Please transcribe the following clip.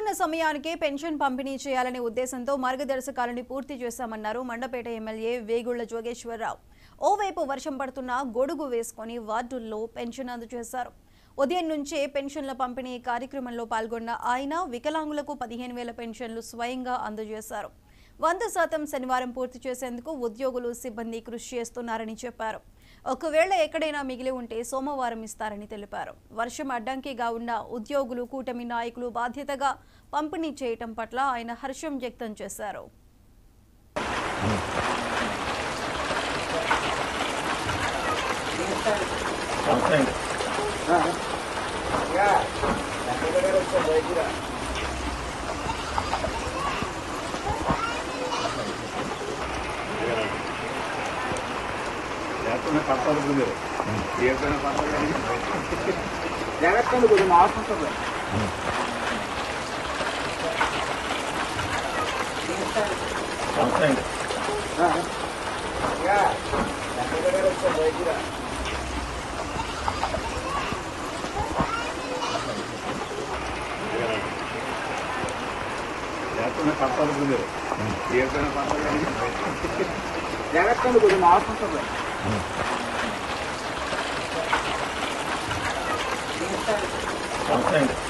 అనుకున్న సమయానికే పెన్షన్ పంపిణీ చేయాలనే ఉద్దేశంతో మార్గదర్శకాలను పూర్తి చేశామన్నారు మండపేట ఎమ్మెల్యే వేగుళ్ల జోగేశ్వరరావు. ఓవైపు వర్షం పడుతున్నా గొడుగు వేసుకొని వార్డుల్లో పెన్షన్ అందజేశారు. ఉదయం నుంచే పెన్షన్ల పంపిణీ కార్యక్రమంలో పాల్గొన్న ఆయన వికలాంగులకు 15,000 పెన్షన్లు స్వయంగా అందజేశారు. 100% శనివారం పూర్తి చేసేందుకు ఉద్యోగులు సిబ్బంది కృషి చేస్తున్నారని చెప్పారు. ఒకవేళ ఎక్కడైనా మిగిలి ఉంటే సోమవారం ఇస్తారని తెలిపారు. వర్షం అడ్డంకిగా ఉన్న ఉద్యోగులు కూటమి నాయకులు బాధ్యతగా పంపిణీ చేయటం పట్ల ఆయన హర్షం వ్యక్తం చేశారు. జాగ్రత్త కొంచెం అవసరం ఉంటుంది. జాగ్రత్త కొంచెం అవసరం ఉంటుంది. Thank you.